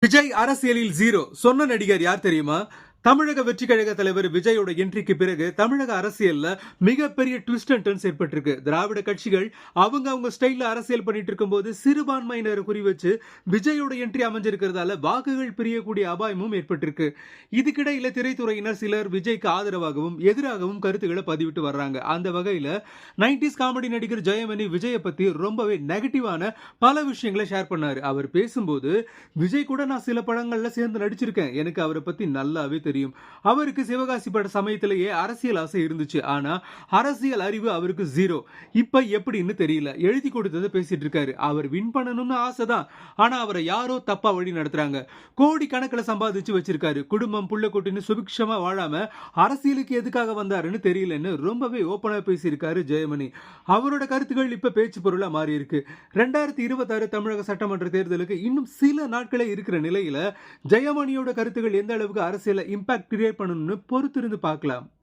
விஜய் அரசியலில் ஜீரோ சொன்ன நடிகர் யார் தெரியுமா? தமிழக வெற்றி கழக தலைவர் விஜயோட என்ட்ரிக்கு பிறகு தமிழக அரசியல்ல மிகப்பெரிய ட்விஸ்ட் அண்ட் டர்ன்ஸ் ஏற்பட்டிருக்கு. திராவிட கட்சிகள் அவங்க ஸ்டைல்ல அரசியல் பண்ணிட்டு இருக்கும்போது சிறுபான்மையினரை குறி வச்சு விஜயோட என்ட்ரி அமைஞ்சிருக்கிறதால வாக்குகள் பிரியக்கூடிய அபாயமும் ஏற்பட்டிருக்கு. இதுக்கிடையில திரைத்துறையினர் சிலர் விஜய்க்கு ஆதரவாகவும் எதிராகவும் கருத்துக்களை பதிவிட்டு வர்றாங்க. அந்த வகையில 90s காமெடி நடிகர் ஜெயமணி விஜயை பத்தி ரொம்பவே நெகட்டிவான பல விஷயங்களை ஷேர் பண்ணாரு. அவர் பேசும்போது, விஜய் கூட நான் சில படங்கள்ல சேர்ந்து நடிச்சிருக்கேன், எனக்கு அவரை பத்தி நல்லாவே தெரியும். அவருக்கு சிவகாசி பட சமயத்திலேயே அரசியல் ஆசை இருந்துச்சு, ஆனா அரசியல் அறிவு அவருக்கு ஜீரோ. இப்ப எப்படின்னு தெரியல. எழுதி கொடுத்ததை பேசிட்டு இருக்காரு. அவர் வின் பண்ணணும்னு ஆசைதான், ஆனா அவரை யாரோ தப்பா வழி நடத்துறாங்க. கோடி கணக்கில் சம்பாதிச்சு வச்சிருக்காரு. குடும்பம் புள்ள குட்டின்னு சுபிக்ஷமா வாழாம அரசியலுக்கு எதுக்காக வந்தாருன்னு தெரியலன்னு ரொம்பவே ஓப்பனா பேசியிருக்காரு ஜெயமணி. அவரோட கருத்துக்கள் இப்ப பேச்சு பொருளா மாறி இருக்கு. 2026 தமிழக சட்டமன்ற தேர்தலுக்கு இன்னும் சில நாட்களே இருக்கிற நிலையில ஜெயமணியோட கருத்துக்கள் எந்த அளவுக்கு அரசியல இம்பாக்ட் கிரியேட் பண்ணணும்னு பொறுத்திருந்து பார்க்கலாம்.